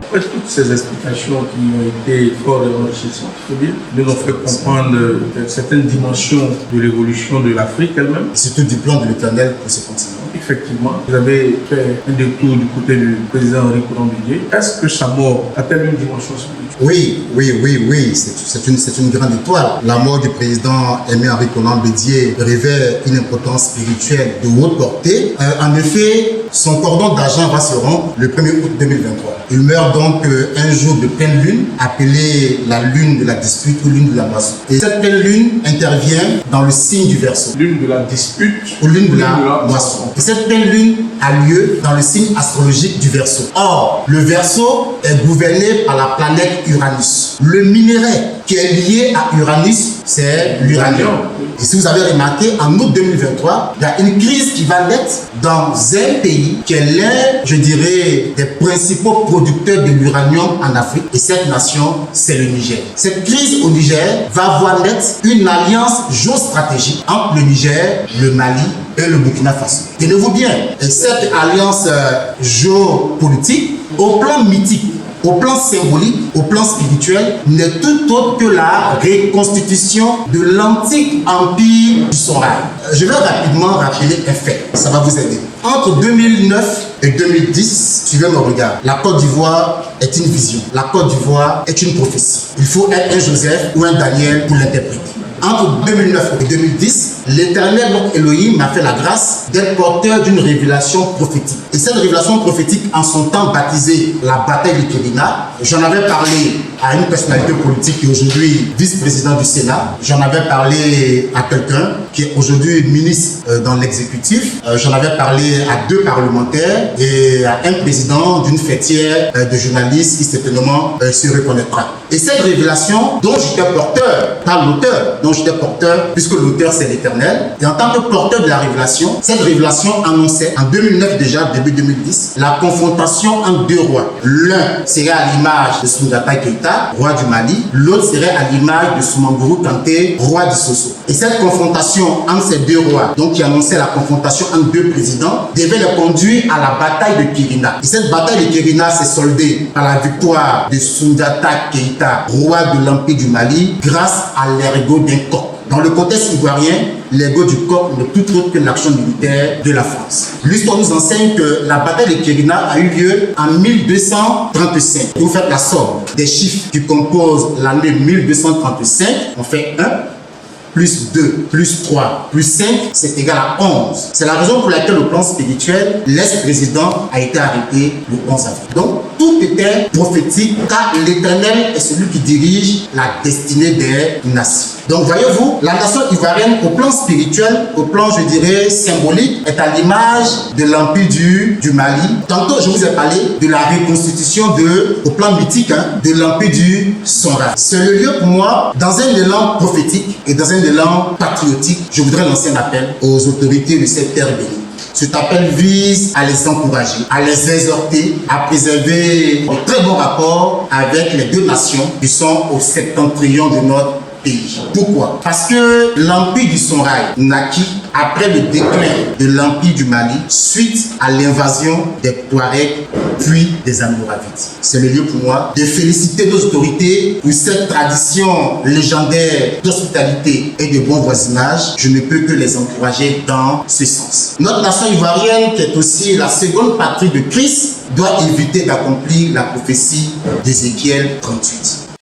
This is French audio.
Après toutes ces explications qui ont été fort enrichissantes, nous ont fait comprendre certaines dimensions de l'évolution de l'Afrique elle-même. Et surtout du plan de l'Éternel pour ce continent. Effectivement, vous avez fait un détour du côté du président Henri Conan Bédié. Est-ce que sa mort a-t-elle une dimension spirituelle? Oui. C'est une grande étoile. La mort du président Aimé Henri Conan Bédié révèle une importance spirituelle de haute portée. En effet, son cordon d'argent va se rompre le 1er août 2023. Il meurt donc un jour de pleine lune, appelée la lune de la dispute ou lune de la moisson. Et cette pleine lune intervient dans le signe du Verseau. Lune de la dispute ou lune de la moisson. Et cette pleine lune a lieu dans le signe astrologique du Verseau. Or, le Verseau est gouverné par la planète Uranus. Le minerai qui est lié à Uranus, c'est l'uranium. Et si vous avez remarqué, en août 2023, il y a une crise qui va naître dans un pays qui est l'un, je dirais, des principaux producteurs de l'uranium en Afrique. Et cette nation, c'est le Niger. Cette crise au Niger va voir naître une alliance géostratégique entre le Niger, le Mali et le Burkina Faso. Tenez-vous bien, et cette alliance géopolitique, au plan mythique, au plan symbolique, au plan spirituel, n'est tout autre que la reconstitution de l'antique empire du Songhai. Je vais rapidement rappeler un fait, ça va vous aider. Entre 2009 et 2010, suivez mon regard, la Côte d'Ivoire est une vision. La Côte d'Ivoire est une prophétie. Il faut être un Joseph ou un Daniel pour l'interpréter. Entre 2009 et 2010, l'Éternel, donc Elohim, m'a fait la grâce d'être porteur d'une révélation prophétique. Et cette révélation prophétique, en son temps baptisée la bataille de Kérina, j'en avais parlé à une personnalité politique qui est aujourd'hui vice-président du Sénat. J'en avais parlé à quelqu'un qui est aujourd'hui ministre dans l'exécutif. J'en avais parlé à 2 parlementaires et à un président d'une fêtière de journalistes qui certainement se reconnaîtra. Et cette révélation dont j'étais porteur, pas l'auteur, dont j'étais porteur, puisque l'auteur c'est l'Éternel, et en tant que porteur de la révélation, cette révélation annonçait en 2009 déjà, début 2010, la confrontation entre 2 rois. L'un serait à l'image de Soundiata Keïta, roi du Mali, l'autre serait à l'image de Soumaoro Kanté, roi du Soso. Et cette confrontation entre ces 2 rois, donc qui annonçait la confrontation entre 2 présidents, devait les conduire à la bataille de Kérina. Et cette bataille de Kérina s'est soldée par la victoire de Soundiata Keïta, roi de l'Empire du Mali, grâce à l'ergot d'un coq. Dans le contexte ivoirien, l'ergot du coq n'est plus autre que l'action militaire de la France. L'histoire nous enseigne que la bataille de Kérina a eu lieu en 1235. Et vous faites la somme des chiffres qui composent l'année 1235, on fait 1, plus 2, plus 3, plus 5, c'est égal à 11. C'est la raison pour laquelle, au plan spirituel, l'ex-président a été arrêté le 11 avril. Donc, tout était prophétique, car l'Éternel est celui qui dirige la destinée des nations. Donc, voyez-vous, la nation ivoirienne, au plan spirituel, au plan, je dirais, symbolique, est à l'image de l'Empire du Mali. Tantôt, je vous ai parlé de la reconstitution au plan mythique, de l'Empire du Songhai. C'est le lieu pour moi, dans un élan prophétique et dans un élan patriotique, je voudrais lancer un appel aux autorités de cette terre bénie. Cet appel vise à les encourager, à les exhorter, à préserver de très bons rapports avec les 2 nations qui sont au septentrion de notre pays. Pourquoi? Parce que l'Empire du Songhai naquit après le déclin de l'Empire du Mali suite à l'invasion des Touaregs puis des Almoravides. C'est le lieu pour moi de féliciter nos autorités pour cette tradition légendaire d'hospitalité et de bon voisinage. Je ne peux que les encourager dans ce sens. Notre nation ivoirienne, qui est aussi la seconde patrie de Christ, doit éviter d'accomplir la prophétie d'Ézéchiel 38.